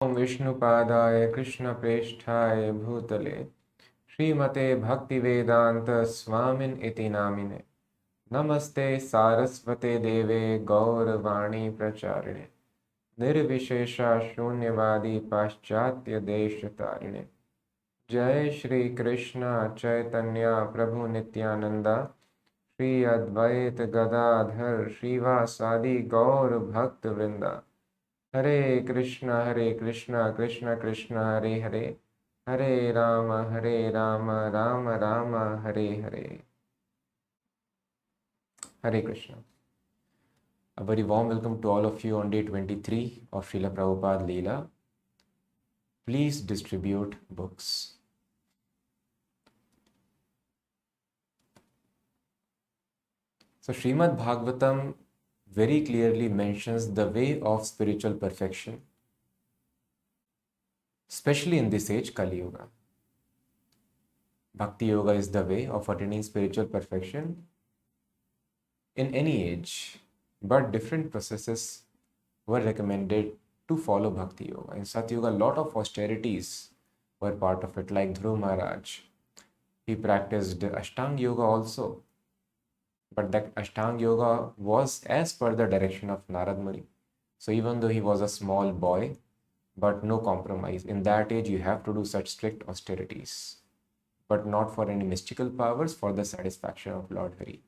ओम विष्णुपादाय कृष्णप्रेष्ठाय भूतले श्रीमते भक्तिवेदांत स्वामिन इति नामिने नमस्ते सारस्वते देवे गौरवाणी प्रचारिणे निर्विशेषा शून्यवादी पाश्चात्य देशतारिणे जय श्री कृष्ण चैतन्य प्रभु नित्यानंदा श्री अद्वैत गदाधर श्रीवासादि गौर भक्त वृंदा हरे Krishna Krishna Krishna Hare Hare Hare Ram Ram Ram Hare Hare. Hare Krishna. A very warm welcome to all of you on day 23 of Srila Prabhupada LILA. Please distribute books. So Srimad Bhagavatam very clearly mentions the way of spiritual perfection, especially in this age, Kali Yuga. Bhakti Yoga is the way of attaining spiritual perfection in any age, but different processes were recommended to follow Bhakti Yoga. In Sat Yoga, a lot of austerities were part of it, like Dhruv Maharaj. He practiced Ashtanga Yoga also, but that Ashtanga Yoga was as per the direction of Narad Muni. So even though he was a small boy, but no compromise. In that age, you have to do such strict austerities, but not for any mystical powers, for the satisfaction of Lord Hari.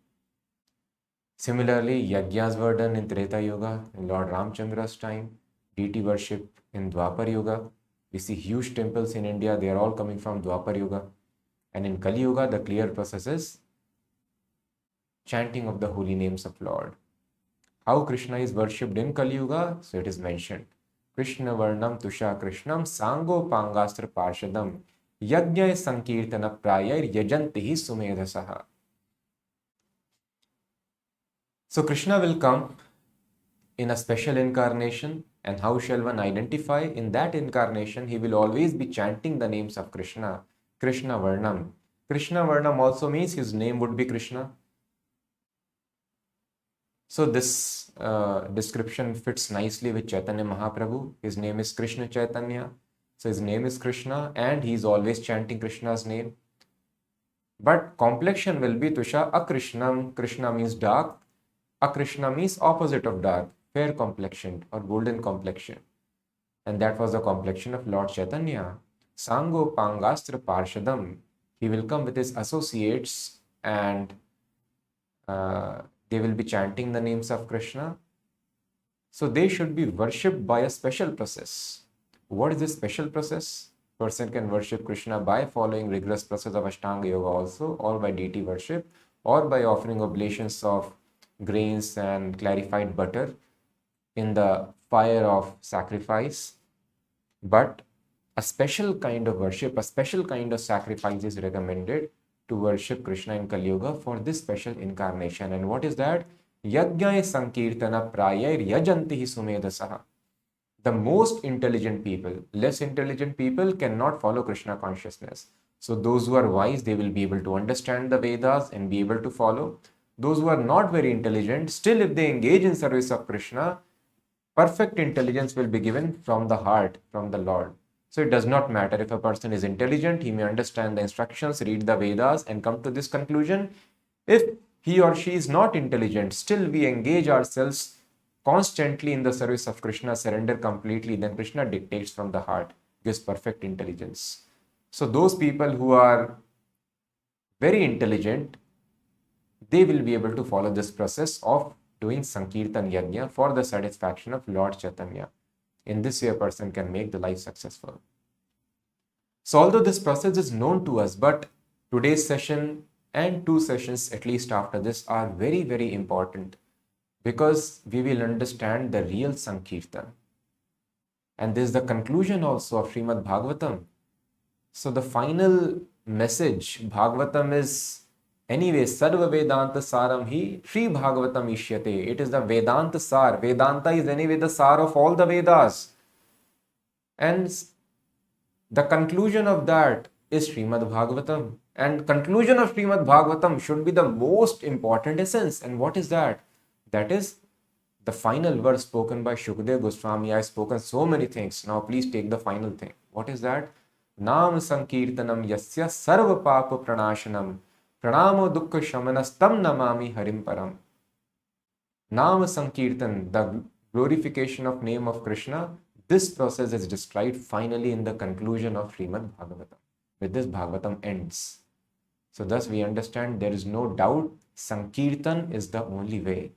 Similarly, yajnas were done in Treta Yuga, in Lord Ramchandra's time, deity worship in Dwapar Yuga. We see huge temples in India, they are all coming from Dwapar Yuga. And in Kali Yuga, the clear process is chanting of the holy names of Lord. How Krishna is worshipped in Kali Yuga, so it is mentioned. Krishna Varnam Tusha Krishnam Sango Pangastra Parshadam Yajna Sankirtana Prayar Yajantihi Sumedhasaha. So Krishna will come in a special incarnation, and how shall one identify? In that incarnation, he will always be chanting the names of Krishna, Krishna Varnam. Krishna Varnam also means his name would be Krishna. So this description fits nicely with Chaitanya Mahaprabhu. His name is Krishna Chaitanya. So his name is Krishna and he is always chanting Krishna's name. But complexion will be Tusha Akrishnam. Krishna means dark. Akrishna means opposite of dark, fair complexion or golden complexion. And that was the complexion of Lord Chaitanya. Sango Pangastra Parshadam. He will come with his associates and they will be chanting the names of Krishna. So they should be worshipped by a special process. What is this special process? Person can worship Krishna by following rigorous process of Ashtanga Yoga also, or by deity worship, or by offering oblations of grains and clarified butter in the fire of sacrifice. But a special kind of worship, a special kind of sacrifice is recommended to worship Krishna in Kali Yuga for this special incarnation. And what is that? Yajna Sankirtana Prayar Yajantihi Sumedhasaha. The most intelligent people, less intelligent people cannot follow Krishna consciousness. So those who are wise, they will be able to understand the Vedas and be able to follow. Those who are not very intelligent, still if they engage in service of Krishna, perfect intelligence will be given from the heart, from the Lord. So it does not matter if a person is intelligent, he may understand the instructions, read the Vedas and come to this conclusion. If he or she is not intelligent, still we engage ourselves constantly in the service of Krishna, surrender completely, then Krishna dictates from the heart, gives perfect intelligence. So those people who are very intelligent, they will be able to follow this process of doing Sankirtan Yajna for the satisfaction of Lord Chaitanya. In this way, a person can make the life successful. So although this process is known to us, but today's session and 2 sessions at least after this are very, very important, because we will understand the real Sankirtan. And this is the conclusion also of Srimad Bhagavatam. So the final message, Bhagavatam is anyway, Sarva Vedanta Saram Hi Sri Bhagavatam Ishyate. It is the Vedanta Sar. Vedanta is anyway the Sar of all the Vedas. And the conclusion of that is Srimad Bhagavatam. And conclusion of Srimad Bhagavatam should be the most important essence. And what is that? That is The final verse spoken by Shukdev Goswami, I've spoken so many things. Now please take the final thing. What is that? Nam Sankirtanam Yasya Sarva Papa Pranashanam Pranamo Dukkha Shamanastam Namami Harim Param. Nam Sankirtan, the glorification of name of Krishna, this process is described finally in the conclusion of Srimad Bhagavatam. With this, Bhagavatam ends. So thus we understand there is no doubt Sankirtan is the only way.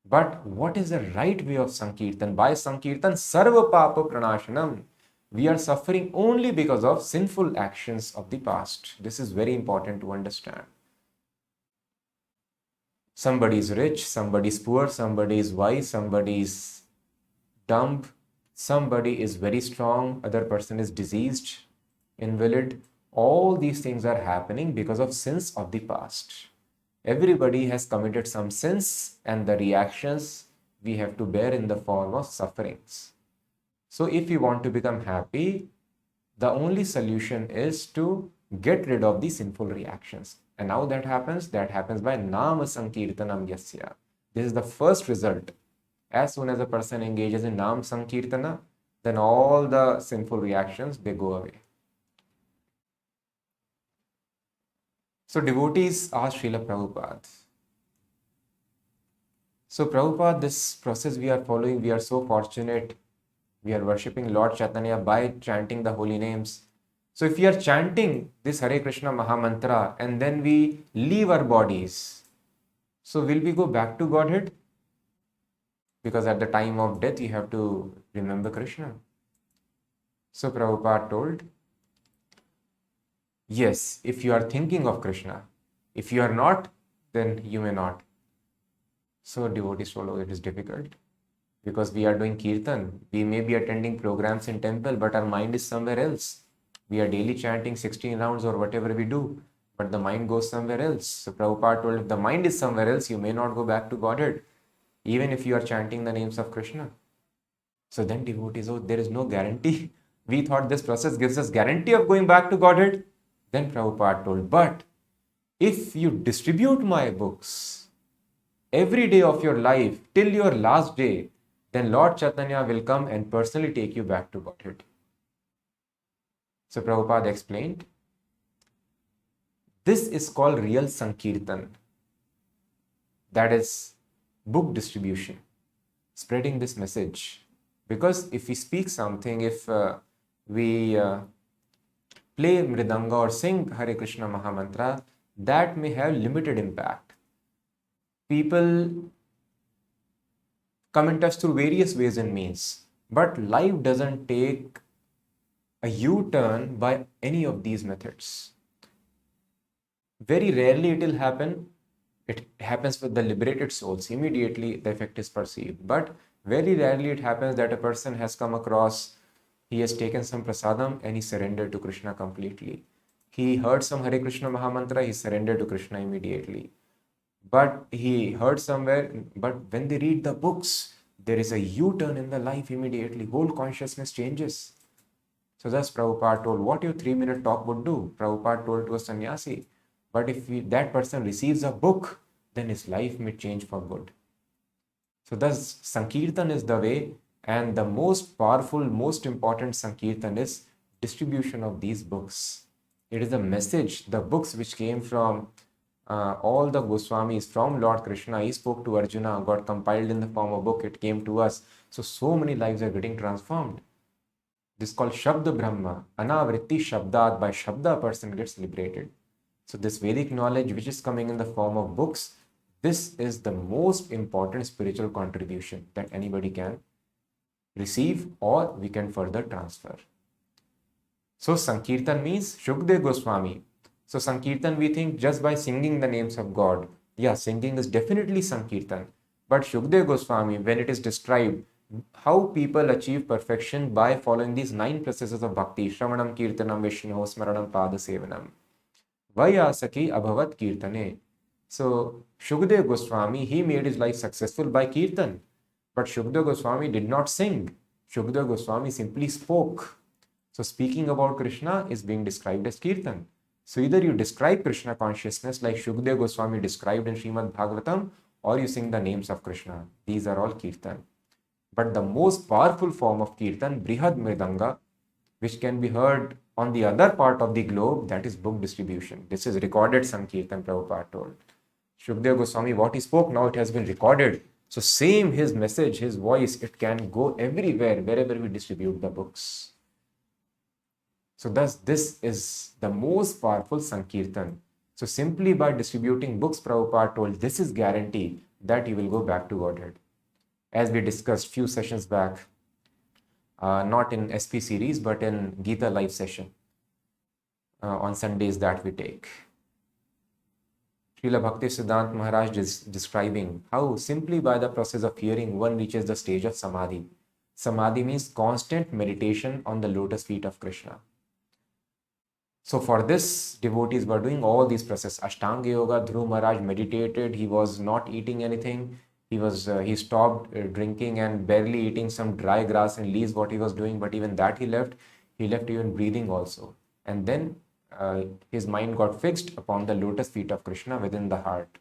But what is the right way of Sankirtan? By Sankirtan, Sarva Papa Pranashanam. We are suffering only because of sinful actions of the past. This is very important to understand. Somebody is rich, somebody is poor, somebody is wise, somebody is dumb, somebody is very strong, other person is diseased, invalid. All these things are happening because of sins of the past. Everybody has committed some sins, and the reactions we have to bear in the form of sufferings. So if we want to become happy, the only solution is to get rid of the sinful reactions. And now that happens by Nama Sankirtanam Yasya. This is the first result. As soon as a person engages in Nam Sankirtana, then all the sinful reactions, they go away. So devotees ask Srila Prabhupada. So Prabhupada, this process we are following, we are so fortunate. We are worshipping Lord Chaitanya by chanting the holy names. So if we are chanting this Hare Krishna Mahamantra and then we leave our bodies, so will we go back to Godhead? Because at the time of death, you have to remember Krishna. So Prabhupada told, yes, if you are thinking of Krishna. If you are not, then you may not. So devotees told, oh, it is difficult. Because we are doing kirtan. We may be attending programs in temple, but our mind is somewhere else. We are daily chanting 16 rounds or whatever we do, but the mind goes somewhere else. So Prabhupada told, if the mind is somewhere else, you may not go back to Godhead, even if you are chanting the names of Krishna. So then devotees, oh, there is no guarantee. We thought this process gives us guarantee of going back to Godhead. Then Prabhupada told, but if you distribute my books every day of your life till your last day, then Lord Chaitanya will come and personally take you back to Godhead. So Prabhupada explained, this is called real Sankirtan. That is book distribution, spreading this message. Because if we speak something, if we play Mridanga or sing Hare Krishna Mahamantra, that may have limited impact. People come in touch through various ways and means, but life doesn't take a U-turn by any of these methods. Very rarely it will happen. It happens with the liberated souls. Immediately the effect is perceived. But very rarely it happens that a person has come across, he has taken some prasadam and he surrendered to Krishna completely. He heard some Hare Krishna Mahamantra, he surrendered to Krishna immediately. But he heard somewhere, but when they read the books, there is a U-turn in the life immediately. Whole consciousness changes. So thus Prabhupada told, what your 3-minute talk would do? Prabhupada told to a sannyasi. But if that person receives a book, then his life may change for good. So thus Sankirtan is the way, and the most powerful, most important Sankirtan is distribution of these books. It is a message, the books which came from all the Goswamis, from Lord Krishna. He spoke to Arjuna, got compiled in the form of book, it came to us. So many lives are getting transformed. This is called Shabda Brahma. Anavritti Shabdat, by Shabda a person gets liberated. So this Vedic knowledge which is coming in the form of books, this is the most important spiritual contribution that anybody can receive or we can further transfer. So Sankirtan means Shukdev Goswami. So Sankirtan, we think just by singing the names of God. Yeah, singing is definitely Sankirtan. But Shukdev Goswami, when it is described how people achieve perfection by following these 9 processes of bhakti, Shravanam, Kirtanam, Vishnu, Smaranam, Pada Sevanam, Vayasaki Abhavat Kirtane. So Shukdev Goswami, he made his life successful by Kirtan. But Shukdev Goswami did not sing. Shukdev Goswami simply spoke. So speaking about Krishna is being described as Kirtan. So either you describe Krishna consciousness like Shukdev Goswami described in Srimad Bhagavatam, or you sing the names of Krishna. These are all kirtan. But the most powerful form of kirtan, Brihad Mridanga, which can be heard on the other part of the globe, that is book distribution. This is recorded Sankirtan, Prabhupada told. Shukdev Goswami, what he spoke, now it has been recorded. So same his message, his voice, it can go everywhere, wherever we distribute the books. So thus, this is the most powerful Sankirtan. So simply by distributing books, Prabhupada told, this is guarantee that you will go back to Godhead. As we discussed few sessions back, not in SP series, but in Gita live session on Sundays that we take. Srila Bhakti Siddhant Maharaj is describing how simply by the process of hearing one reaches the stage of Samadhi. Samadhi means constant meditation on the lotus feet of Krishna. So for this, devotees were doing all these processes. Ashtanga Yoga, Dhruv Maharaj meditated, he was not eating anything. He stopped drinking and barely eating some dry grass and leaves what he was doing, but even that he left even breathing also. And then his mind got fixed upon the lotus feet of Krishna within the heart.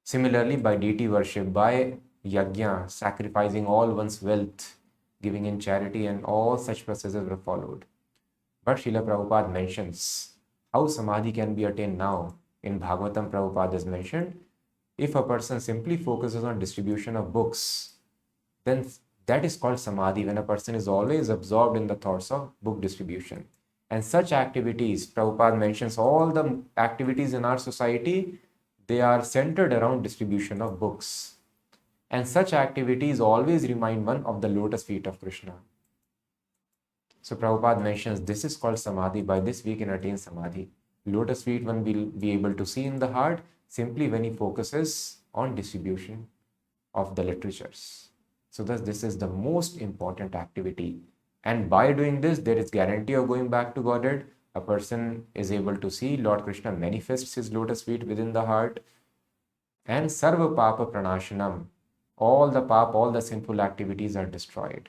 Similarly, by deity worship, by yajna, sacrificing all one's wealth, giving in charity, and all such processes were followed. But Srila Prabhupada mentions how Samadhi can be attained now. In Bhagavatam, Prabhupada is mentioned, if a person simply focuses on distribution of books, then that is called Samadhi, when a person is always absorbed in the thoughts of book distribution. And such activities, Prabhupada mentions all the activities in our society, they are centered around distribution of books. And such activities always remind one of the lotus feet of Krishna. So Prabhupada mentions this is called Samadhi. By this we can attain Samadhi. Lotus feet one will be able to see in the heart simply when he focuses on distribution of the literatures. So thus this is the most important activity. And by doing this, there is guarantee of going back to Godhead. A person is able to see Lord Krishna manifests his lotus feet within the heart. And Sarva Papa Pranashanam, all the papa, all the sinful activities are destroyed.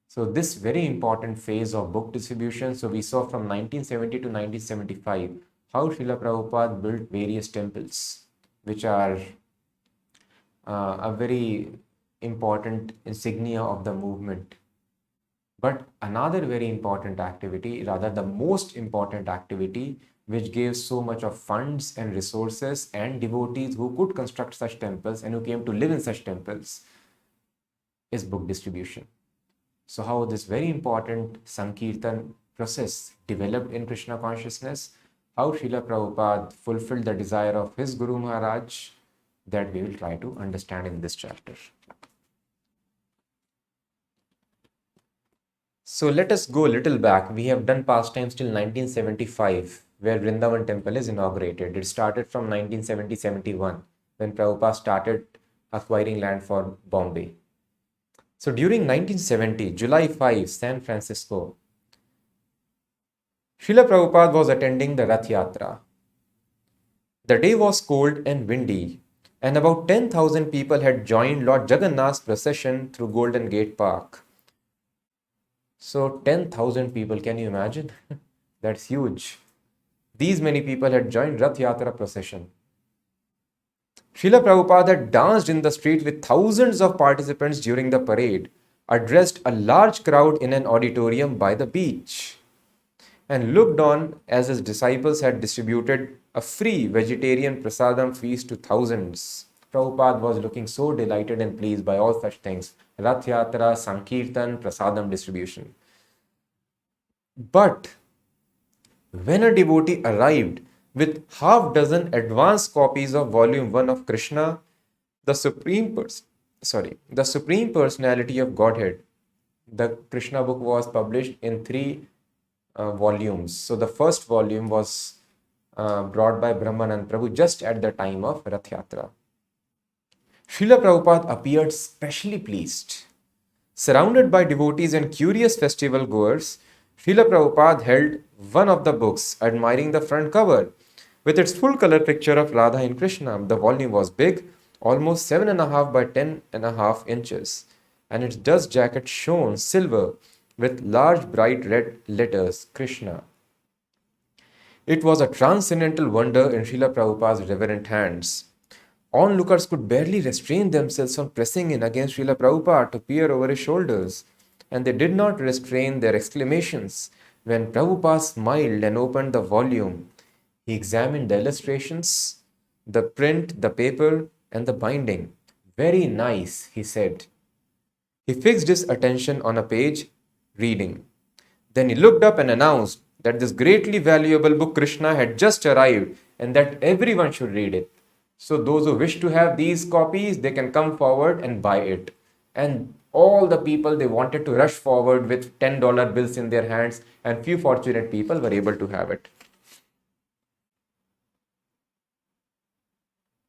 So this very important phase of book distribution, so we saw from 1970 to 1975, how Srila Prabhupada built various temples, which are a very important insignia of the movement. But another very important activity, rather the most important activity, which gave so much of funds and resources and devotees who could construct such temples and who came to live in such temples, is book distribution. So how this very important Sankirtan process developed in Krishna consciousness, how Srila Prabhupada fulfilled the desire of his Guru Maharaj, that we will try to understand in this chapter. So let us go a little back. We have done pastimes till 1975, where Vrindavan temple is inaugurated. It started from 1970-71, when Prabhupada started acquiring land for Bombay. So during 1970, July 5, San Francisco, Srila Prabhupada was attending the Rath Yatra. The day was cold and windy, and about 10,000 people had joined Lord Jagannath's procession through Golden Gate Park. So 10,000 people, can you imagine? That's huge. These many people had joined Rath Yatra procession. Srila Prabhupada had danced in the street with thousands of participants during the parade, addressed a large crowd in an auditorium by the beach, and looked on as his disciples had distributed a free vegetarian prasadam feast to thousands. Prabhupada was looking so delighted and pleased by all such things. Rath Yatra, Sankirtan, prasadam distribution. But when a devotee arrived with half dozen advance copies of volume 1 of Krishna, the Supreme Personality of Godhead, the Krishna book was published in 3 volumes. So the first volume was brought by Brahmanand Prabhu just at the time of Rath Yatra. Srila Prabhupada appeared specially pleased. Surrounded by devotees and curious festival goers, Srila Prabhupada held one of the books, admiring the front cover. With its full color picture of Radha and Krishna, the volume was big, almost 7.5 by 10.5 inches, and its dust jacket shone silver with large bright red letters, Krishna. It was a transcendental wonder in Srila Prabhupada's reverent hands. Onlookers could barely restrain themselves from pressing in against Srila Prabhupada to peer over his shoulders, and they did not restrain their exclamations when Prabhupada smiled and opened the volume. He examined the illustrations, the print, the paper, and the binding. Very nice, he said. He fixed his attention on a page, reading. Then he looked up and announced that this greatly valuable book Krishna had just arrived and that everyone should read it. So those who wish to have these copies, they can come forward and buy it. And all the people, they wanted to rush forward with $10 bills in their hands, and few fortunate people were able to have it.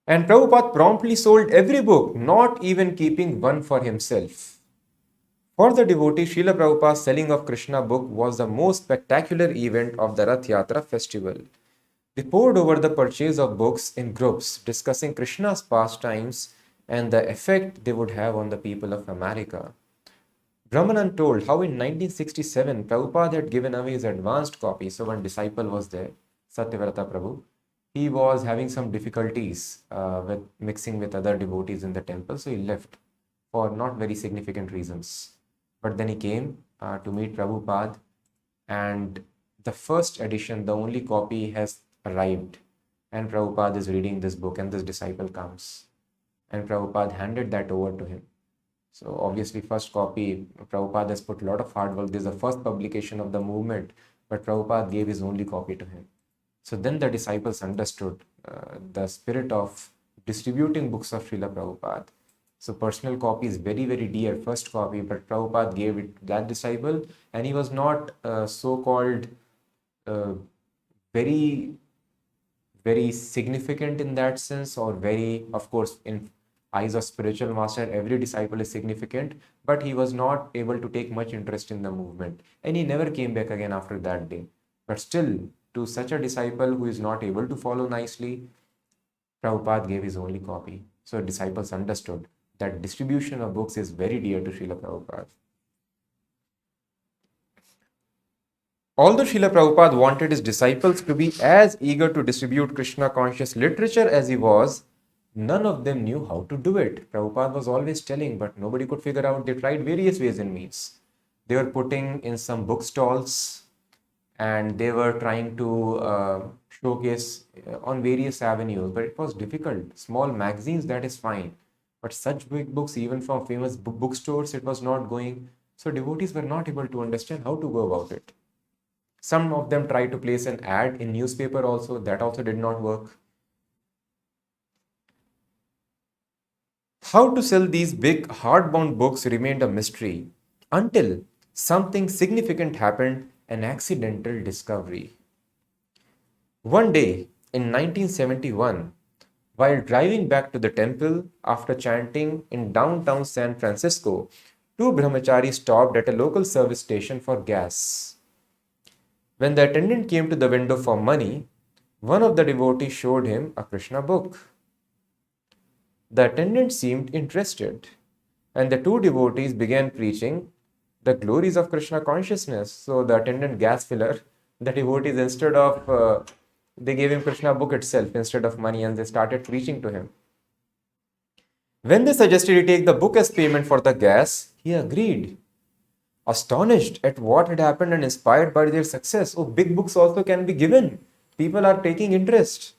And Prabhupada promptly sold every book, not even keeping one for himself. For the devotee, Srila Prabhupada's selling of Krishna book was the most spectacular event of the Rath Yatra festival. They poured over the purchase of books in groups, discussing Krishna's pastimes and the effect they would have on the people of America. Brahmanan told how in 1967, Prabhupada had given away his advanced copy. So one disciple was there, Satyavrata Prabhu. He was having some difficulties with mixing with other devotees in the temple, so he left for not very significant reasons. But then he came to meet Prabhupada, and the first edition, the only copy, has arrived, and Prabhupada is reading this book, and this disciple comes, and Prabhupada handed that over to him. So obviously, first copy, Prabhupada has put a lot of hard work. This is the first publication of the movement, but Prabhupada gave his only copy to him. So then the disciples understood the spirit of distributing books of Srila Prabhupada. So personal copy is very, very dear, first copy, but Prabhupada gave it to that disciple, and he was not so-called very significant in that sense, or very, of course, in eyes of spiritual master, every disciple is significant, but he was not able to take much interest in the movement, and he never came back again after that day. But still, to such a disciple who is not able to follow nicely, Prabhupada gave his only copy. So disciples understood that distribution of books is very dear to Srila Prabhupada. Although Srila Prabhupada wanted his disciples to be as eager to distribute Krishna conscious literature as he was, none of them knew how to do it. Prabhupada was always telling, but nobody could figure out. They tried various ways and means. They were putting in some bookstalls, and they were trying to showcase on various avenues, but it was difficult. Small magazines, that is fine. But such big books, even from famous bookstores, it was not going. So devotees were not able to understand how to go about it. Some of them tried to place an ad in newspaper also. That also did not work. How to sell these big hardbound books remained a mystery until something significant happened, an accidental discovery. One day in 1971, while driving back to the temple after chanting in downtown San Francisco, two brahmacharis stopped at a local service station for gas. When the attendant came to the window for money, one of the devotees showed him a Krishna book. The attendant seemed interested, and the two devotees began preaching the glories of Krishna consciousness. So the attendant gas filler, the devotees, instead of, they gave him Krishna book itself instead of money, and they started preaching to him. When they suggested he take the book as payment for the gas, he agreed. Astonished at what had happened and inspired by their success. Oh, big books also can be given. People are taking interest.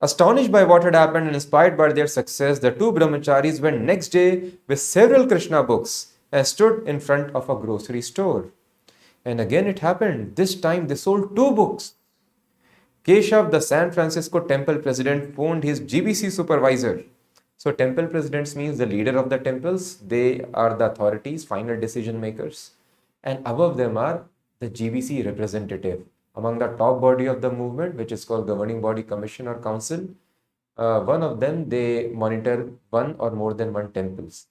Astonished by what had happened and inspired by their success, the two brahmacharis went next day with several Krishna books and stood in front of a grocery store. And again it happened. This time they sold two books. Keshav, the San Francisco temple president, phoned his GBC supervisor. So temple presidents means the leader of the temples. They are the authorities, final decision makers. And above them are the GBC representative. Among the top body of the movement, which is called Governing Body Commission or Council, one of them, they monitor one or more than one temples.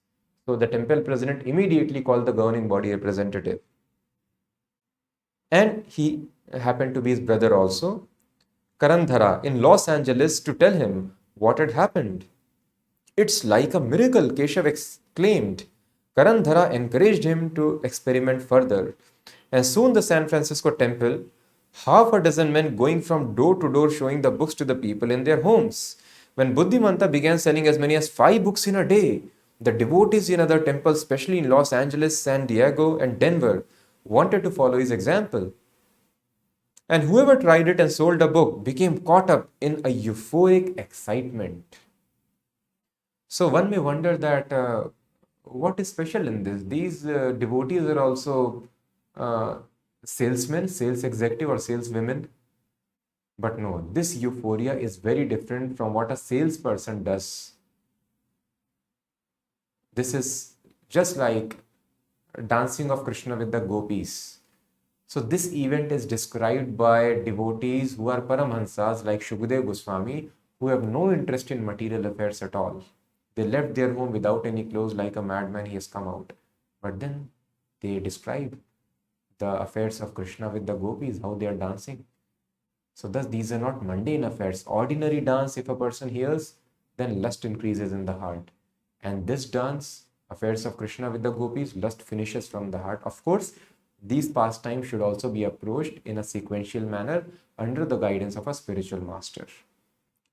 So the temple president immediately called the governing body representative. And he happened to be his brother also, Karandhara, in Los Angeles, to tell him what had happened. It's like a miracle, Keshav exclaimed. Karandhara encouraged him to experiment further. And soon the San Francisco temple half a dozen men going from door to door showing the books to the people in their homes. When Buddhimanta began selling as many as 5 books in a day, the devotees in other temples, especially in Los Angeles, San Diego, and Denver, wanted to follow his example. And whoever tried it and sold a book became caught up in a euphoric excitement. So one may wonder that what is special in this? These devotees are also uh, salesmen, sales executive, or saleswomen. But no, this euphoria is very different from what a salesperson does. This is just like dancing of Krishna with the gopis. So this event is described by devotees who are Paramhansas like Shukdev Goswami, who have no interest in material affairs at all. They left their home without any clothes like a madman, he has come out. But then they describe the affairs of Krishna with the gopis, how they are dancing. So thus these are not mundane affairs. Ordinary dance, if a person hears, then lust increases in the heart. And this dance, affairs of Krishna with the gopis, lust finishes from the heart. Of course, these pastimes should also be approached in a sequential manner under the guidance of a spiritual master.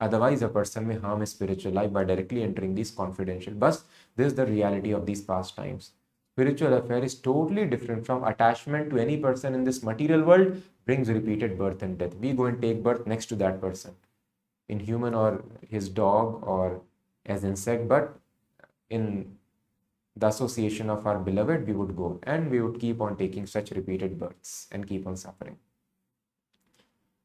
Otherwise, a person may harm his spiritual life by directly entering these confidential. But this is the reality of these pastimes. Spiritual affair is totally different from attachment to any person in this material world, brings repeated birth and death. We go and take birth next to that person, in human or his dog or as insect, but in the association of our beloved, we would go and we would keep on taking such repeated births and keep on suffering.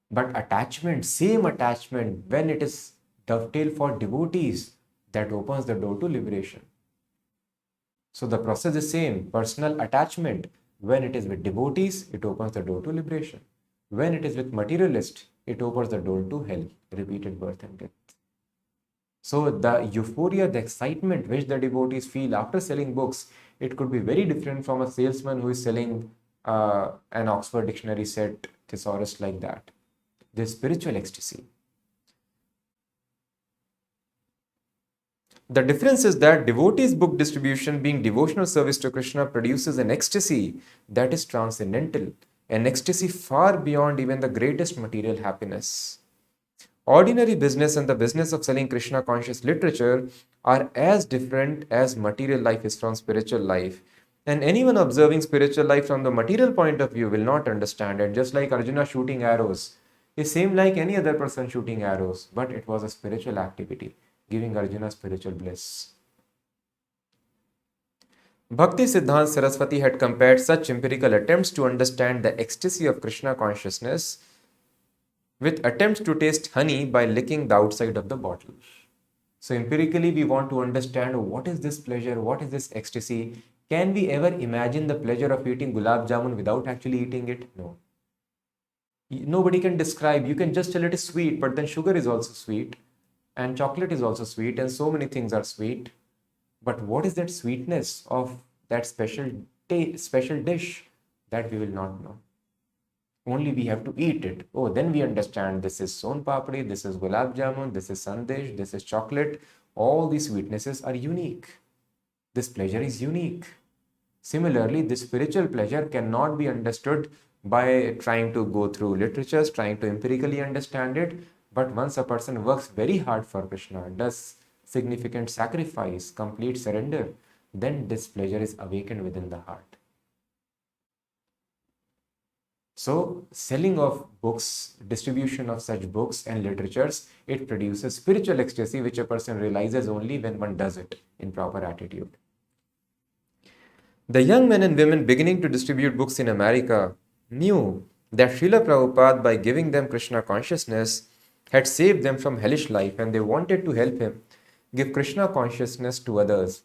But attachment, same attachment, when it is dovetailed for devotees, that opens the door to liberation. So the process is same, personal attachment. When it is with devotees, it opens the door to liberation. When it is with materialist, it opens the door to hell, repeated birth and death. So the euphoria, the excitement which the devotees feel after selling books, it could be very different from a salesman who is selling an Oxford dictionary set, thesaurus like that. This spiritual ecstasy. The difference is that devotees' book distribution, being devotional service to Krishna, produces an ecstasy that is transcendental, an ecstasy far beyond even the greatest material happiness. Ordinary business and the business of selling Krishna conscious literature are as different as material life is from spiritual life. And anyone observing spiritual life from the material point of view will not understand it. Just like Arjuna shooting arrows, it seemed like any other person shooting arrows, but it was a spiritual activity, giving Arjuna spiritual bliss. Bhakti Siddhanta Saraswati had compared such empirical attempts to understand the ecstasy of Krishna consciousness with attempts to taste honey by licking the outside of the bottle. So empirically, we want to understand what is this pleasure, what is this ecstasy. Can we ever imagine the pleasure of eating gulab jamun without actually eating it? No. Nobody can describe. You can just tell it is sweet, but then sugar is also sweet, and chocolate is also sweet, and so many things are sweet. But what is that sweetness of that special dish? That we will not know. Only we have to eat it. Oh, then we understand this is son papdi, this is gulab jamun, this is sandesh, this is chocolate. All these sweetnesses are unique. This pleasure is unique. Similarly, this spiritual pleasure cannot be understood by trying to go through literatures, trying to empirically understand it. But once a person works very hard for Krishna, does significant sacrifice, complete surrender, then this pleasure is awakened within the heart. So, selling of books, distribution of such books and literatures, it produces spiritual ecstasy, which a person realizes only when one does it in proper attitude. The young men and women beginning to distribute books in America knew that Srila Prabhupada, by giving them Krishna consciousness, had saved them from hellish life, and they wanted to help him give Krishna consciousness to others.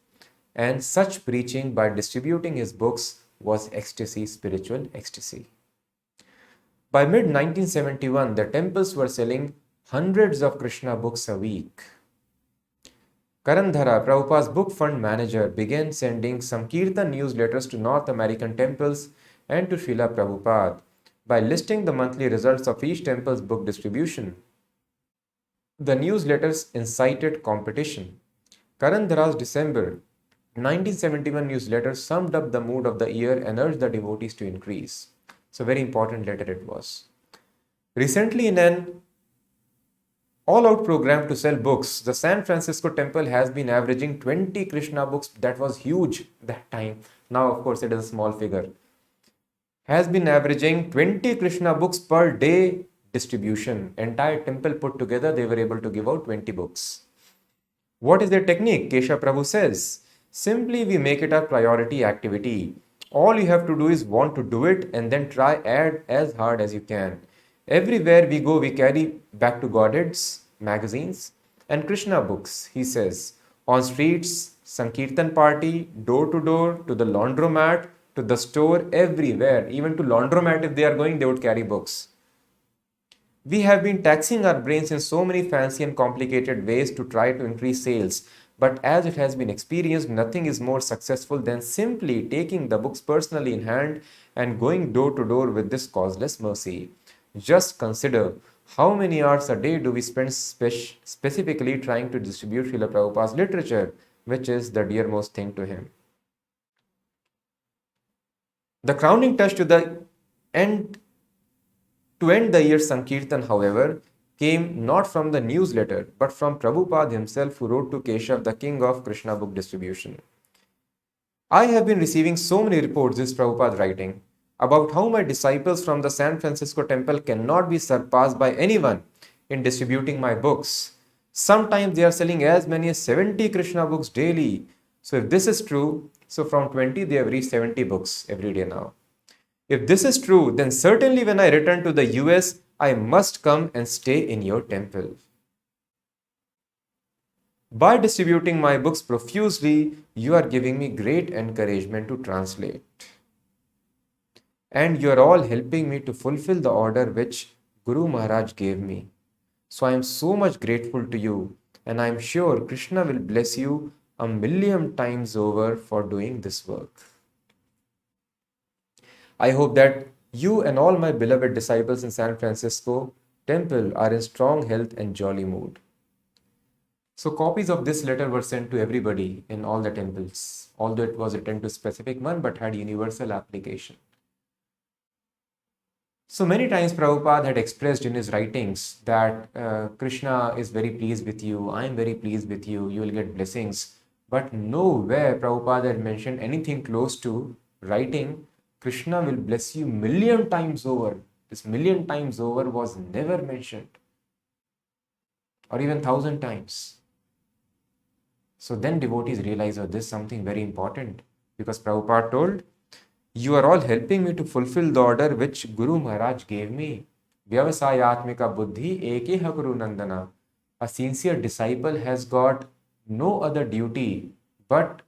And such preaching by distributing his books was ecstasy, spiritual ecstasy. By mid-1971, the temples were selling hundreds of Krishna books a week. Karandhara, Prabhupada's book fund manager, began sending some Kirtan newsletters to North American temples and to Srila Prabhupada by listing the monthly results of each temple's book distribution. The newsletters incited competition. Karandhara's December 1971 newsletter summed up the mood of the year and urged the devotees to increase. So very important letter it was. Recently, in an all-out program to sell books, the San Francisco temple has been averaging 20 Krishna books. That was huge that time. Now, of course, it is a small figure. Has been averaging 20 Krishna books per day distribution. Entire temple put together, they were able to give out 20 books. What is their technique? Kesha Prabhu says, simply we make it a priority activity. All you have to do is want to do it and then try add as hard as you can. Everywhere we go, we carry back to Godheads, magazines, and Krishna books, he says. On streets, Sankirtan party, door, to the laundromat, to the store, everywhere. Even to laundromat, if they are going, they would carry books. We have been taxing our brains in so many fancy and complicated ways to try to increase sales. But as it has been experienced, nothing is more successful than simply taking the books personally in hand and going door to door with this causeless mercy. Just consider how many hours a day do we spend specifically trying to distribute Srila Prabhupada's literature, which is the dearmost thing to him. The crowning touch to end the year Sankirtan, however, came not from the newsletter, but from Prabhupada himself, who wrote to Keshav, the king of Krishna book distribution. I have been receiving so many reports, this Prabhupada writing, about how my disciples from the San Francisco temple cannot be surpassed by anyone in distributing my books. Sometimes they are selling as many as 70 Krishna books daily. So if this is true, so from 20 they have reached 70 books every day now. If this is true, then certainly when I return to the US, I must come and stay in your temple. By distributing my books profusely, you are giving me great encouragement to translate. And you are all helping me to fulfill the order which Guru Maharaj gave me. So I am so much grateful to you, and I am sure Krishna will bless you a million times over for doing this work. I hope that you and all my beloved disciples in San Francisco temple are in strong health and jolly mood. So copies of this letter were sent to everybody in all the temples, although it was written to a specific one but had universal application. So many times Prabhupada had expressed in his writings that Krishna is very pleased with you, I am very pleased with you, you will get blessings. But nowhere Prabhupada had mentioned anything close to writing Krishna will bless you million times over. This million times over was never mentioned, or even 1,000 times. So then devotees realize, oh, this is something very important, because Prabhupada told, you are all helping me to fulfill the order which Guru Maharaj gave me. Vyavasayatmika buddhi ekeha Guru Nandana. A sincere disciple has got no other duty but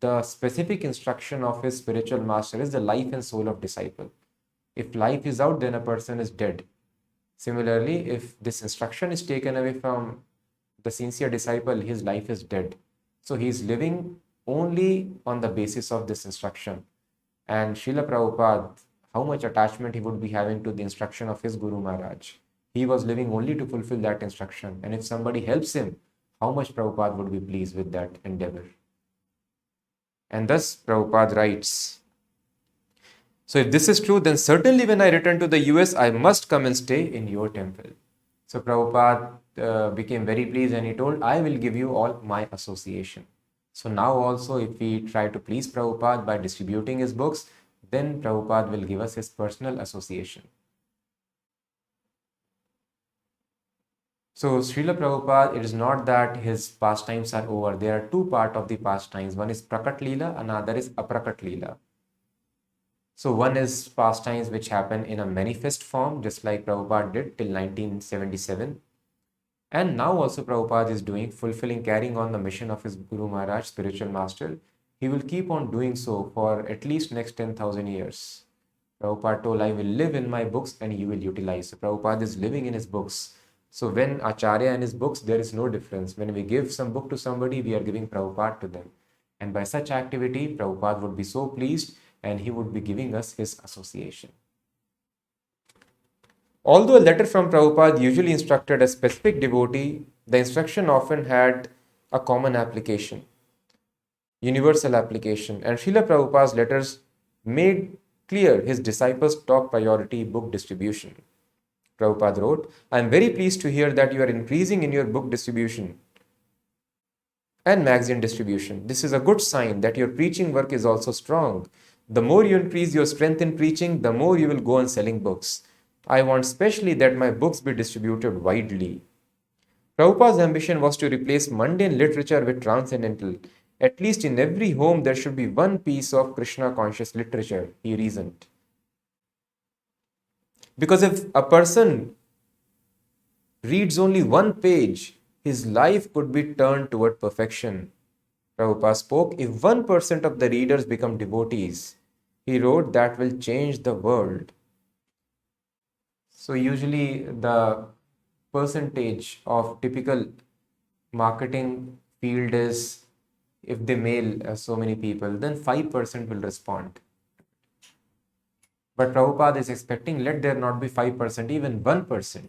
the specific instruction of his spiritual master is the life and soul of disciple. If life is out, then a person is dead. Similarly, if this instruction is taken away from the sincere disciple, his life is dead. So he is living only on the basis of this instruction. And Srila Prabhupada, how much attachment he would be having to the instruction of his Guru Maharaj. He was living only to fulfill that instruction. And if somebody helps him, how much Prabhupada would be pleased with that endeavor. And thus Prabhupada writes, so if this is true, then certainly when I return to the US, I must come and stay in your temple. So Prabhupada became very pleased and he told, I will give you all my association. So now also if we try to please Prabhupada by distributing his books, then Prabhupada will give us his personal association. So Srila Prabhupada, it is not that his pastimes are over. There are two parts of the pastimes. One is Prakat Lila, another is Aprakat Lila. So one is pastimes which happen in a manifest form, just like Prabhupada did till 1977. And now also Prabhupada is doing, fulfilling, carrying on the mission of his Guru Maharaj, spiritual master. He will keep on doing so for at least next 10,000 years. Prabhupada told, I will live in my books and you will utilize. So Prabhupada is living in his books. So when Acharya and his books, there is no difference. When we give some book to somebody, we are giving Prabhupada to them. And by such activity, Prabhupada would be so pleased and he would be giving us his association. Although a letter from Prabhupada usually instructed a specific devotee, the instruction often had a common application, universal application. And Srila Prabhupada's letters made clear his disciples' top priority book distribution. Prabhupada wrote, I am very pleased to hear that you are increasing in your book distribution and magazine distribution. This is a good sign that your preaching work is also strong. The more you increase your strength in preaching, the more you will go on selling books. I want specially that my books be distributed widely. Prabhupada's ambition was to replace mundane literature with transcendental. At least in every home, there should be one piece of Krishna conscious literature, he reasoned. Because if a person reads only one page, his life could be turned toward perfection. Prabhupada spoke, if 1% of the readers become devotees, he wrote, that will change the world. So usually the percentage of typical marketing field is, if they mail so many people, then 5% will respond. But Prabhupada is expecting, let there not be 5%, even 1%.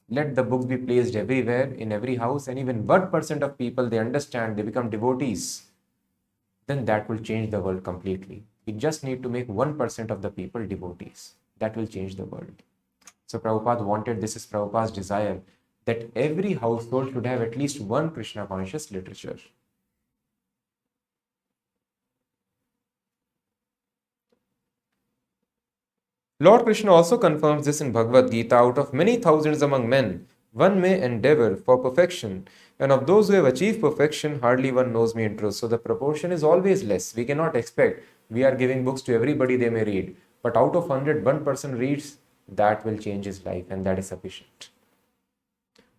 Let the books be placed everywhere, in every house, and even 1% of people, they understand, they become devotees, then that will change the world completely. We just need to make 1% of the people devotees. That will change the world. So Prabhupada wanted, this is Prabhupada's desire, that every household should have at least one Krishna conscious literature. Lord Krishna also confirms this in Bhagavad Gita, out of many thousands among men, one may endeavor for perfection, and of those who have achieved perfection, hardly one knows me in truth. So the proportion is always less. We cannot expect, we are giving books to everybody, they may read. But out of 100, 1% reads, that will change his life, and that is sufficient.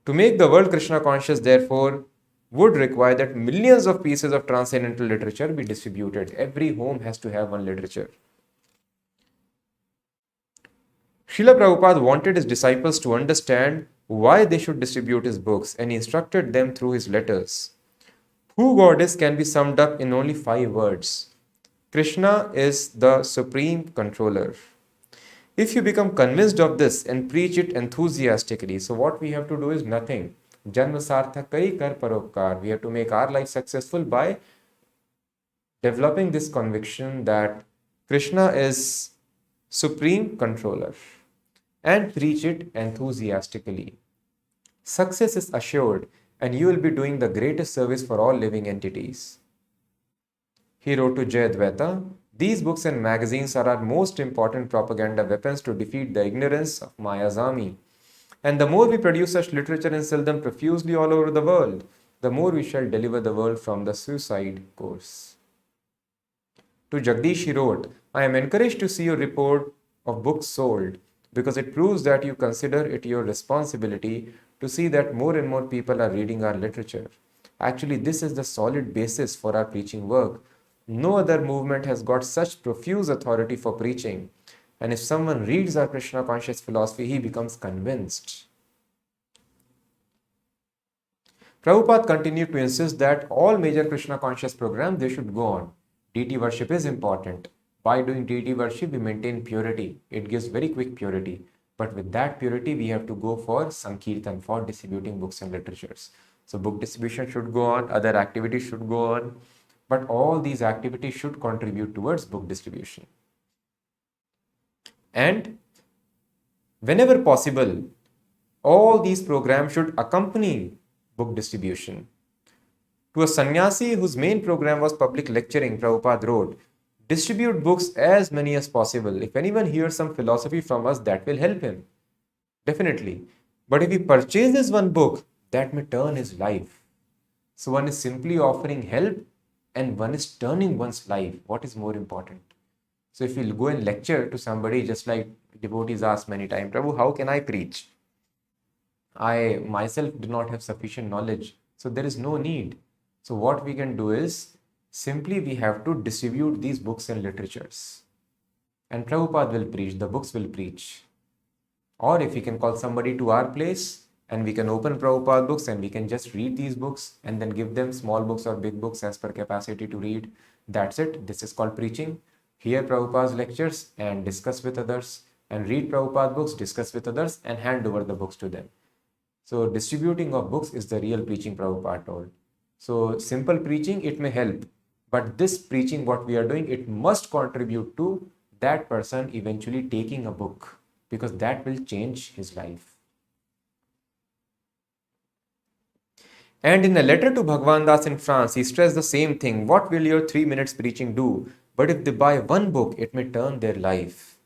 To make the world Krishna conscious, therefore, would require that millions of pieces of transcendental literature be distributed. Every home has to have one literature. Srila Prabhupada wanted his disciples to understand why they should distribute his books, and he instructed them through his letters. Who God is can be summed up in only 5 words. Krishna is the supreme controller. If you become convinced of this and preach it enthusiastically, so what we have to do is nothing. Janma sarthakai kar paropkar. We have to make our life successful by developing this conviction that Krishna is supreme controller, and preach it enthusiastically. Success is assured, and you will be doing the greatest service for all living entities. He wrote to Jayadvaita, these books and magazines are our most important propaganda weapons to defeat the ignorance of Maya's army. And the more we produce such literature and sell them profusely all over the world, the more we shall deliver the world from the suicide course. To Jagdish he wrote, I am encouraged to see your report of books sold, because it proves that you consider it your responsibility to see that more and more people are reading our literature. Actually, this is the solid basis for our preaching work. No other movement has got such profuse authority for preaching. And if someone reads our Krishna conscious philosophy, he becomes convinced. Prabhupada continued to insist that all major Krishna conscious programs, they should go on. Deity worship is important. By doing deity worship, we maintain purity. It gives very quick purity. But with that purity, we have to go for Sankirtan, for distributing books and literatures. So book distribution should go on, other activities should go on. But all these activities should contribute towards book distribution. And whenever possible, all these programs should accompany book distribution. To a sannyasi whose main program was public lecturing, Prabhupada wrote, distribute books as many as possible. If anyone hears some philosophy from us, that will help him. Definitely. But if he purchases one book, that may turn his life. So one is simply offering help and one is turning one's life. What is more important? So if you'll go and lecture to somebody, just like devotees ask many times, Prabhu, how can I preach? I myself do not have sufficient knowledge. So there is no need. So what we can do is, simply we have to distribute these books and literatures. And Prabhupada will preach, the books will preach. Or if we can call somebody to our place and we can open Prabhupada books and we can just read these books and then give them small books or big books as per capacity to read. That's it. This is called preaching. Hear Prabhupada's lectures and discuss with others, and read Prabhupada books, discuss with others and hand over the books to them. So distributing of books is the real preaching, Prabhupada told. So simple preaching, it may help. But this preaching, what we are doing, it must contribute to that person eventually taking a book. because that will change his life. And in a letter to Bhagwan Das in France, he stressed the same thing. What will your 3 minutes preaching do? But if they buy one book, it may turn their life.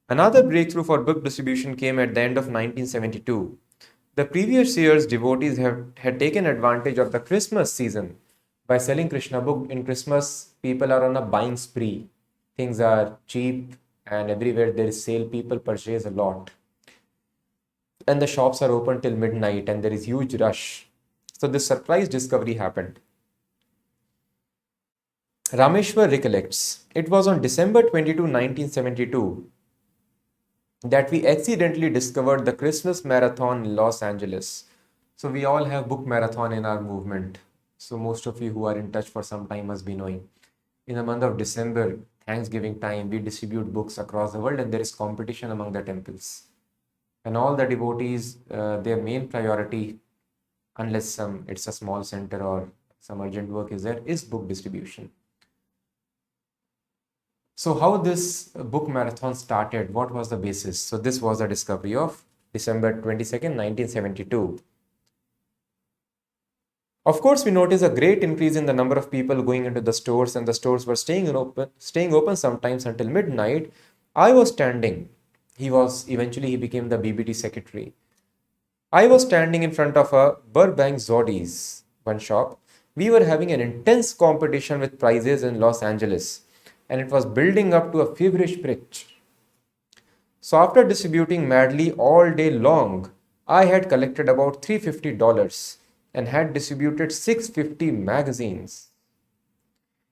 Another breakthrough for book distribution came at the end of 1972. The previous year's devotees had taken advantage of the Christmas season by selling Krishna book. In Christmas, people are on a buying spree. Things are cheap and everywhere there is sale, people purchase a lot. And the shops are open till midnight and there is huge rush. So this surprise discovery happened. Rameshwar recollects, it was on December 22, 1972 that we accidentally discovered the Christmas marathon in Los Angeles. So we all have book marathon in our movement. So most of you who are in touch for some time must be knowing. In the month of December, Thanksgiving time, we distribute books across the world and there is competition among the temples. And all the devotees, their main priority, unless it's a small center or some urgent work is there, is book distribution. So how this book marathon started, what was the basis? So this was the discovery of December 22nd, 1972. Of course, we noticed a great increase in the number of people going into the stores, and the stores were staying open sometimes until midnight. I was standing. He became the BBT secretary. I was standing in front of a Burbank Zoddies, one shop. We were having an intense competition with prices in Los Angeles, and it was building up to a feverish pitch. So after distributing madly all day long, I had collected about $350 and had distributed 650 magazines.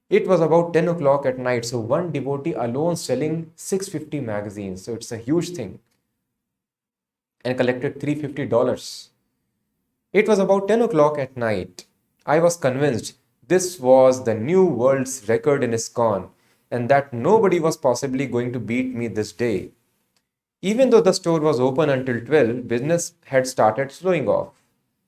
It was about 10 o'clock at night, so one devotee alone selling 650 magazines. So it's a huge thing. And collected $350. It was about 10 o'clock at night. I was convinced this was the new world's record in ISKCON and that nobody was possibly going to beat me this day. Even though the store was open until 12, business had started slowing off.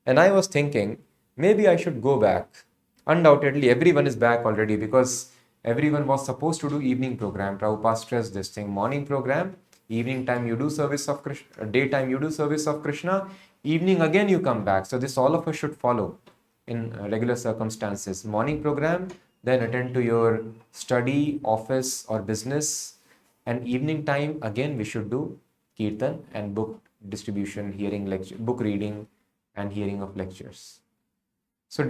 And I was thinking, maybe I should go back. Undoubtedly, everyone is back already because everyone was supposed to do evening program. Prabhupada stressed this thing. Morning program, evening time you do service of Krishna, daytime you do service of Krishna, evening again you come back. So this all of us should follow in regular circumstances. Morning program, then attend to your study, office or business. And evening time, again we should do kirtan and book distribution, hearing lecture, book reading and hearing of lectures. So book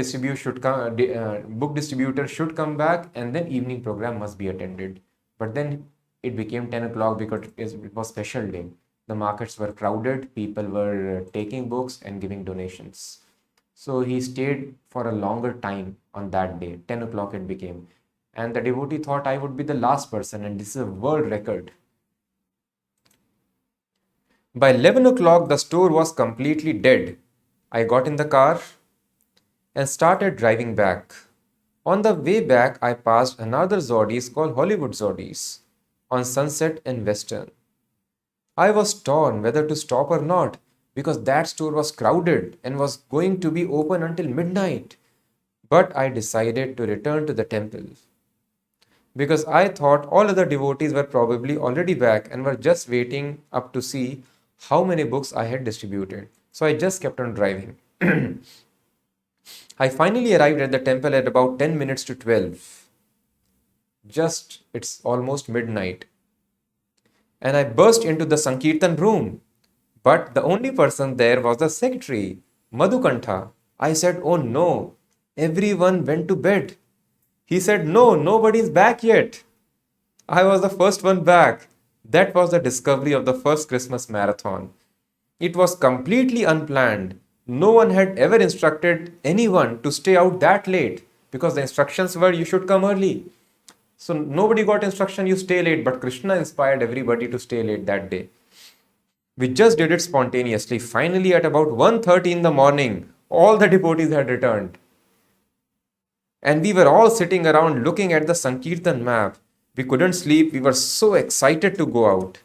distributor should come back and then evening program must be attended. But then it became 10 o'clock because it was special day. The markets were crowded, people were taking books and giving donations. So he stayed for a longer time on that day, 10 o'clock it became. And the devotee thought I would be the last person and this is a world record. By 11 o'clock, the store was completely dead. I got in the car and started driving back. On the way back, I passed another Zoddies called Hollywood Zoddies on Sunset and Western. I was torn whether to stop or not because that store was crowded and was going to be open until midnight. But I decided to return to the temple because I thought all other devotees were probably already back and were just waiting up to see how many books I had distributed. So I just kept on driving. I finally arrived at the temple at about 10 minutes to 12. It's almost midnight. And I burst into the Sankirtan room. But the only person there was the secretary, Madhukantha. I said, oh no, everyone went to bed. He said, no, nobody's back yet. I was the first one back. That was the discovery of the first Christmas marathon. It was completely unplanned. No one had ever instructed anyone to stay out that late because the instructions were you should come early. So nobody got instruction you stay late, but Krishna inspired everybody to stay late that day. We just did it spontaneously. Finally, at about 1:30 in the morning, all the devotees had returned. And we were all sitting around looking at the Sankirtan map. We couldn't sleep. We were so excited to go out.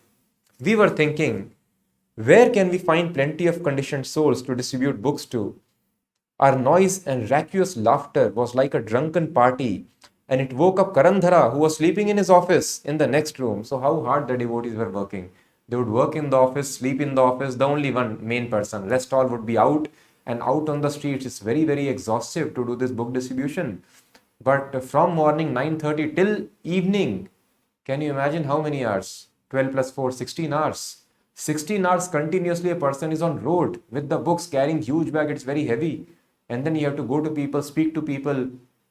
We were thinking, where can we find plenty of conditioned souls to distribute books to? Our noise and raucous laughter was like a drunken party, and it woke up Karandhara, who was sleeping in his office in the next room. So how hard the devotees were working. They would work in the office, sleep in the office, the only one main person. Rest all would be out and out on the streets. It's very, very exhaustive to do this book distribution. But from morning 9:30 till evening, can you imagine how many hours? 12 plus 4, 16 hours. 16 hours continuously a person is on road with the books, carrying huge bag. It's very heavy. And then you have to go to people, speak to people.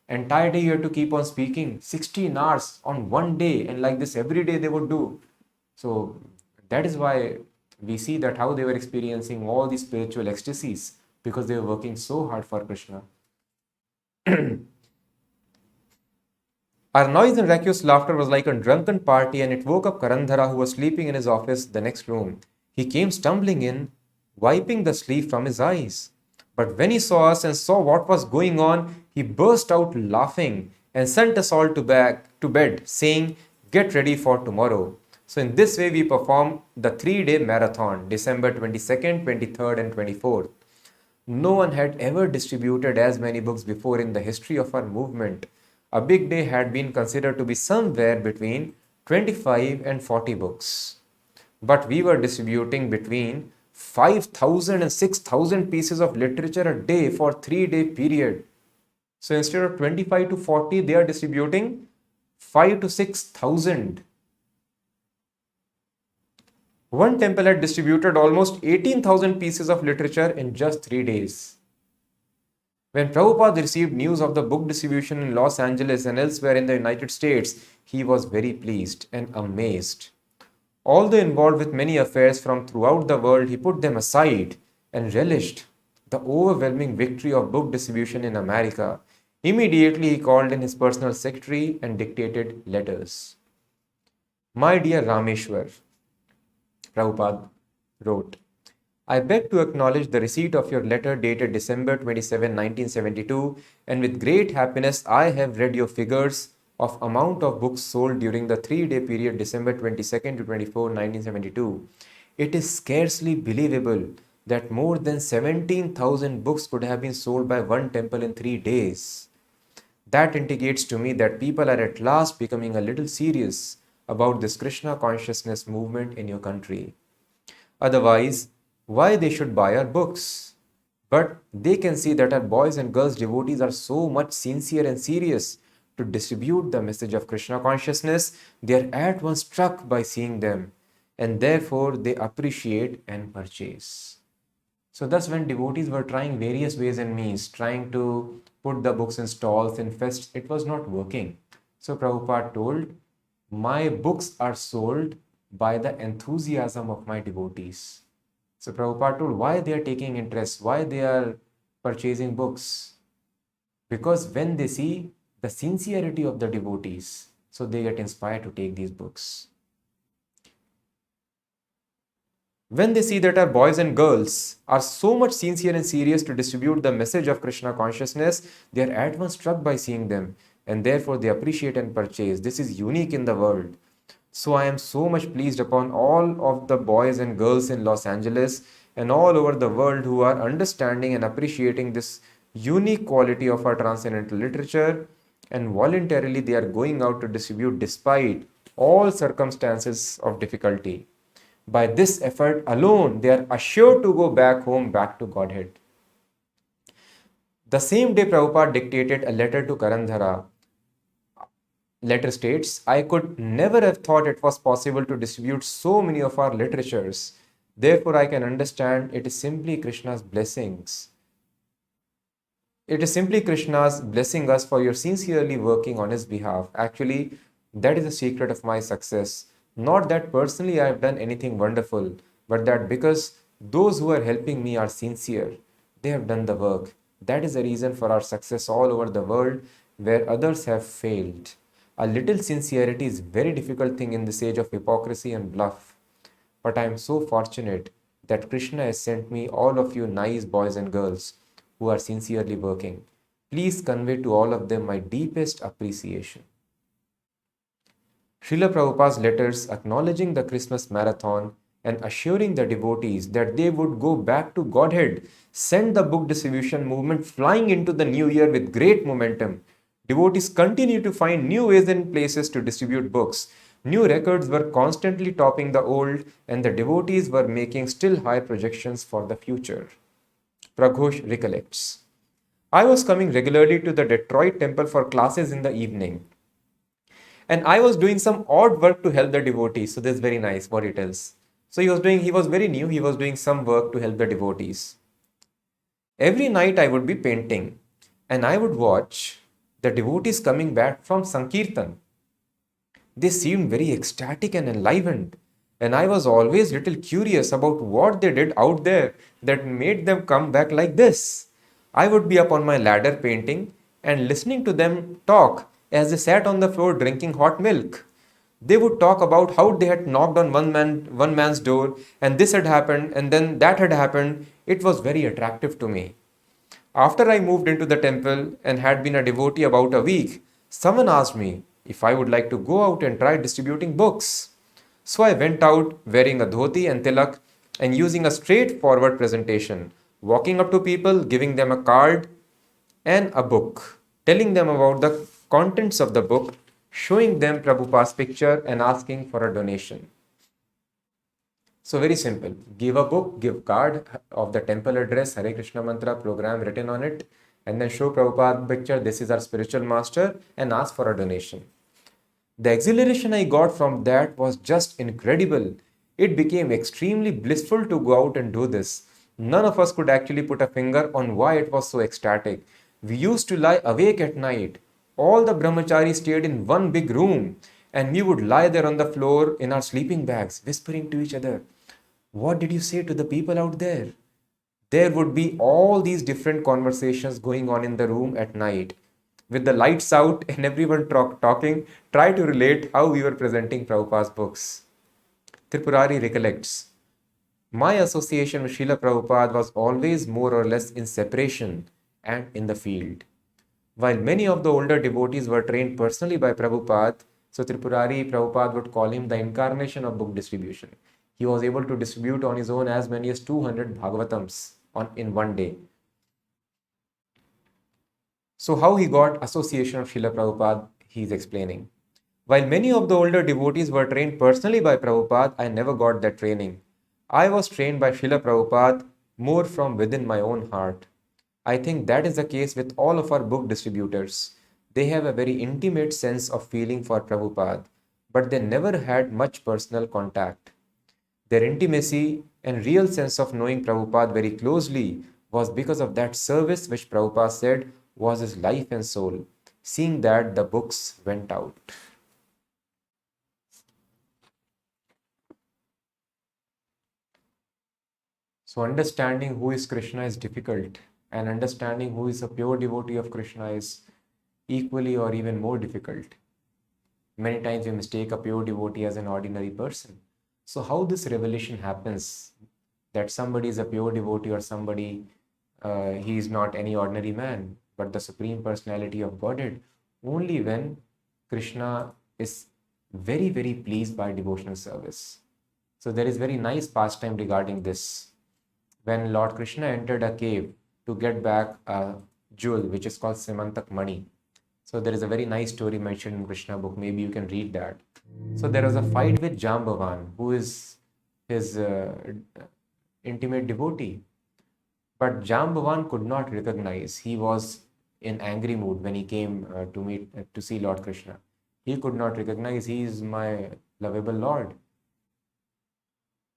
Entire day you have to keep on speaking. 16 hours on one day. And like this every day they would do. So that is why we see that how they were experiencing all these spiritual ecstasies, because they were working so hard for Krishna. Our noise and raucous laughter was like a drunken party, and it woke up Karandhara, who was sleeping in his office the next room. He came stumbling in, wiping the sleep from his eyes. But when he saw us and saw what was going on, he burst out laughing and sent us all to bed, saying, "Get ready for tomorrow." So in this way, we performed the 3-day marathon, December 22nd, 23rd, and 24th. No one had ever distributed as many books before in the history of our movement. A big day had been considered to be somewhere between 25 and 40 books. But we were distributing between 5,000 and 6,000 pieces of literature a day for 3-day period. So instead of 25 to 40, they are distributing 5 to 6,000. One temple had distributed almost 18,000 pieces of literature in just 3 days. When Prabhupada received news of the book distribution in Los Angeles and elsewhere in the United States, he was very pleased and amazed. Although involved with many affairs from throughout the world, he put them aside and relished the overwhelming victory of book distribution in America. Immediately, he called in his personal secretary and dictated letters. "My dear Rameshwar," Prabhupada wrote, "I beg to acknowledge the receipt of your letter dated December 27, 1972, and with great happiness I have read your figures of amount of books sold during the 3-day period December 22nd to 24, 1972. It is scarcely believable that more than 17,000 books could have been sold by one temple in 3 days. That indicates to me that people are at last becoming a little serious about this Krishna consciousness movement in your country. Otherwise, why they should buy our books? But they can see that our boys and girls devotees are so much sincere and serious to distribute the message of Krishna consciousness, they are at once struck by seeing them, and therefore they appreciate and purchase." So thus when devotees were trying various ways and means, trying to put the books in stalls, in fests, it was not working. So Prabhupada told, "My books are sold by the enthusiasm of my devotees." So Prabhupada told why they are taking interest, why they are purchasing books. Because when they see the sincerity of the devotees, so they get inspired to take these books. When they see that our boys and girls are so much sincere and serious to distribute the message of Krishna consciousness, they are at once struck by seeing them, and therefore they appreciate and purchase. This is unique in the world. So I am so much pleased upon all of the boys and girls in Los Angeles and all over the world who are understanding and appreciating this unique quality of our transcendental literature, and voluntarily they are going out to distribute despite all circumstances of difficulty. By this effort alone, they are assured to go back home, back to Godhead. The same day, Prabhupada dictated a letter to Karandhara. Letter states, "I could never have thought it was possible to distribute so many of our literatures. Therefore, I can understand it is simply Krishna's blessings. It is simply Krishna's blessing us for your sincerely working on his behalf. Actually, that is the secret of my success. Not that personally I have done anything wonderful, but that because those who are helping me are sincere, they have done the work. That is the reason for our success all over the world where others have failed. A little sincerity is a very difficult thing in this age of hypocrisy and bluff. But I am so fortunate that Krishna has sent me all of you nice boys and girls who are sincerely working. Please convey to all of them my deepest appreciation." Srila Prabhupada's letters acknowledging the Christmas marathon and assuring the devotees that they would go back to Godhead sent the book distribution movement flying into the new year with great momentum. Devotees continue to find new ways and places to distribute books. New records were constantly topping the old, and the devotees were making still higher projections for the future. Praghosh recollects. I was coming regularly to the Detroit temple for classes in the evening. And I was doing some odd work to help the devotees. So this is very nice what he tells. So he was very new, he was doing some work to help the devotees. Every night I would be painting and I would watch the devotees coming back from Sankirtan. They seemed very ecstatic and enlivened. And I was always little curious about what they did out there that made them come back like this. I would be up on my ladder painting and listening to them talk as they sat on the floor drinking hot milk. They would talk about how they had knocked on one man's door and this had happened and then that had happened. It was very attractive to me. After I moved into the temple and had been a devotee about a week, someone asked me if I would like to go out and try distributing books. So I went out wearing a dhoti and tilak and using a straightforward presentation, walking up to people, giving them a card and a book, telling them about the contents of the book, showing them Prabhupada's picture and asking for a donation. So very simple. Give a book, give card of the temple address, Hare Krishna mantra program written on it, and then show Prabhupada picture, this is our spiritual master, and ask for a donation. The exhilaration I got from that was just incredible. It became extremely blissful to go out and do this. None of us could actually put a finger on why it was so ecstatic. We used to lie awake at night. All the brahmacharis stayed in one big room, and we would lie there on the floor in our sleeping bags, whispering to each other, what did you say to the people out there? There would be all these different conversations going on in the room at night. With the lights out and everyone talking, try to relate how we were presenting Prabhupada's books. Tripurari recollects, my association with Srila Prabhupada was always more or less in separation and in the field. While many of the older devotees were trained personally by Prabhupada, so Tripurari, Prabhupada would call him the incarnation of book distribution. He was able to distribute on his own as many as 200 Bhagavatams in one day. So how he got association of Srila Prabhupada, he is explaining. While many of the older devotees were trained personally by Prabhupada, I never got that training. I was trained by Srila Prabhupada more from within my own heart. I think that is the case with all of our book distributors. They have a very intimate sense of feeling for Prabhupada, but they never had much personal contact. Their intimacy and real sense of knowing Prabhupada very closely was because of that service which Prabhupada said was his life and soul. Seeing that, the books went out. So understanding who is Krishna is difficult, and understanding who is a pure devotee of Krishna is equally or even more difficult. Many times we mistake a pure devotee as an ordinary person. So how this revelation happens, that somebody is a pure devotee or somebody, he is not any ordinary man, but the Supreme Personality of Godhead, only when Krishna is very, very pleased by devotional service. So there is very nice pastime regarding this. When Lord Krishna entered a cave to get back a jewel, which is called Simantak Mani. So there is a very nice story mentioned in Krishna book. Maybe you can read that. So there was a fight with Jambavan, who is his intimate devotee. But Jambavan could not recognize. He was in angry mood when he came to see Lord Krishna. He could not recognize, he is my lovable Lord.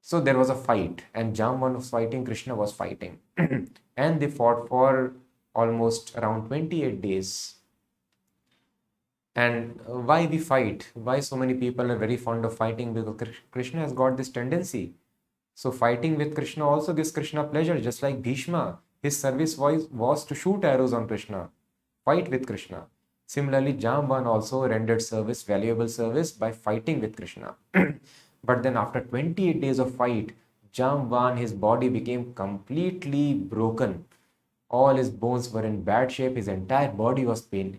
So there was a fight, and Jambavan was fighting, Krishna was fighting. And they fought for almost around 28 days. And why we fight? Why so many people are very fond of fighting? Because Krishna has got this tendency. So fighting with Krishna also gives Krishna pleasure, just like Bhishma. His service was to shoot arrows on Krishna, fight with Krishna. Similarly, Jambavan also rendered service, valuable service, by fighting with Krishna. But then after 28 days of fight, Jambavan, his body became completely broken. All his bones were in bad shape. His entire body was pained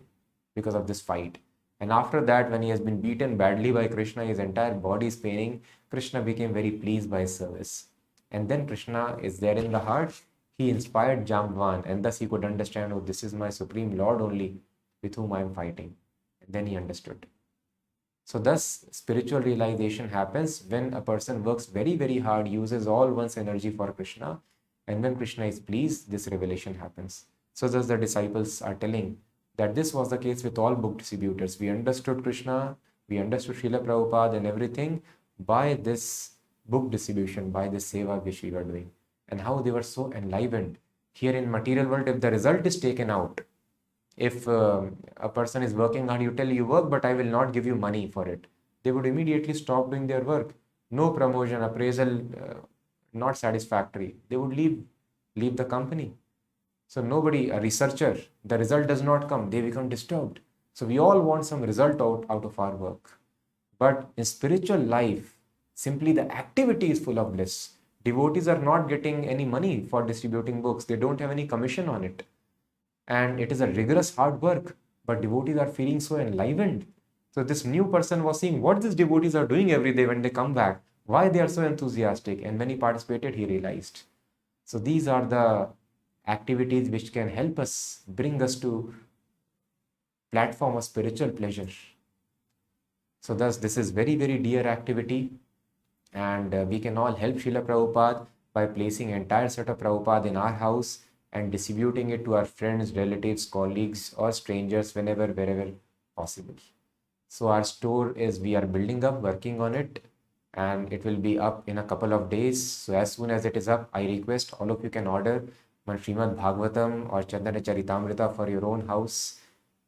because of this fight. And after that, when he has been beaten badly by Krishna, his entire body is paining. Krishna became very pleased by his service. And then Krishna is there in the heart. He inspired Jambavan, and thus he could understand, oh, this is my Supreme Lord only with whom I am fighting. And then he understood. So thus spiritual realization happens when a person works very, very hard, uses all one's energy for Krishna, and when Krishna is pleased, this revelation happens. So thus the disciples are telling that this was the case with all book distributors. We understood Krishna, we understood Srila Prabhupada and everything by this book distribution, by this seva which we were doing, and how they were so enlivened. Here in material world, if the result is taken out, if a person is working hard, you tell you work, but I will not give you money for it, they would immediately stop doing their work. No promotion, appraisal, not satisfactory. They would leave the company. So nobody, a researcher, the result does not come, they become disturbed. So we all want some result out of our work. But in spiritual life, simply the activity is full of bliss. Devotees are not getting any money for distributing books. They don't have any commission on it. And it is a rigorous hard work, but devotees are feeling so enlivened. So this new person was seeing what these devotees are doing every day when they come back, why they are so enthusiastic. And when he participated, he realized. So these are the activities which can help us, bring us to platform of spiritual pleasure. So thus this is very, very dear activity, and we can all help Srila Prabhupada by placing entire set of Prabhupada in our house and distributing it to our friends, relatives, colleagues, or strangers whenever, wherever possible. So our store is, we are building up, working on it, and it will be up in a couple of days. So as soon as it is up, I request all of you can order one Srimad Bhagavatam or Chandana Charitamrita for your own house,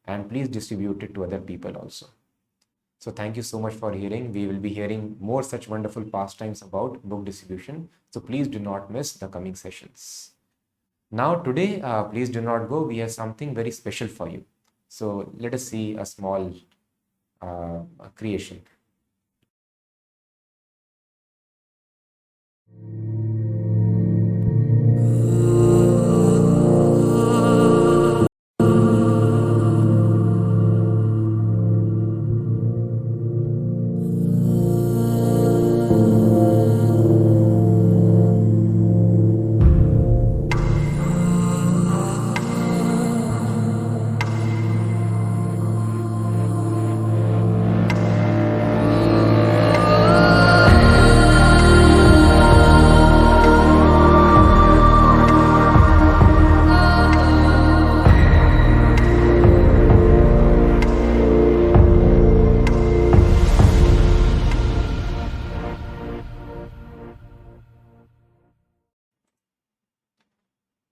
and please distribute it to other people also. So thank you so much for hearing. We will be hearing more such wonderful pastimes about book distribution. So please do not miss the coming sessions. Now today, please do not go. We have something very special for you. So let us see a small creation.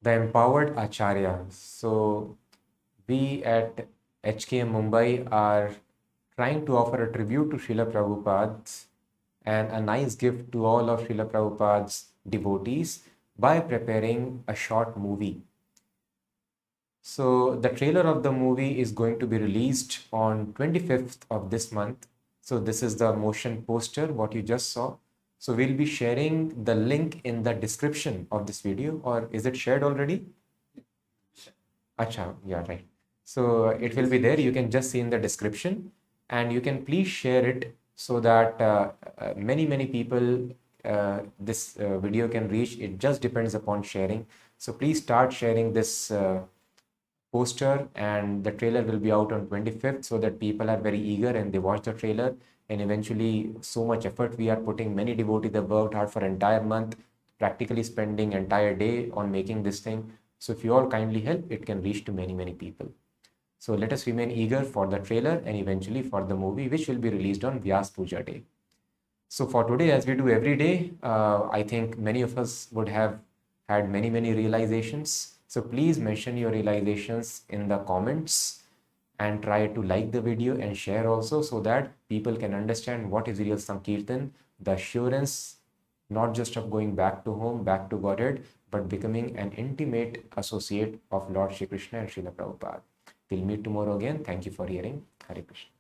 The empowered Acharya. So we at HKM Mumbai are trying to offer a tribute to Srila Prabhupada and a nice gift to all of Srila Prabhupada's devotees by preparing a short movie. So the trailer of the movie is going to be released on 25th of this month. So this is the motion poster, what you just saw. So we'll be sharing the link in the description of this video, or is it shared already? Acha, yeah, right. So it will be there. You can just see in the description, and you can please share it so that many people this video can reach. It just depends upon sharing. So please start sharing this poster, and the trailer will be out on 25th, so that people are very eager and they watch the trailer. And eventually, so much effort we are putting. Many devotees have worked hard for entire month, practically spending entire day on making this thing. So if you all kindly help, it can reach to many people. So let us remain eager for the trailer and eventually for the movie, which will be released on Vyas Puja day. So for today, as we do every day, I think many of us would have had many realizations. So please mention your realizations in the comments, and try to like the video and share also, so that people can understand what is real Sankirtan, the assurance not just of going back to home, back to Godhead, but becoming an intimate associate of Lord Shri Krishna and Srila Prabhupada. We'll meet tomorrow again. Thank you for hearing. Hare Krishna.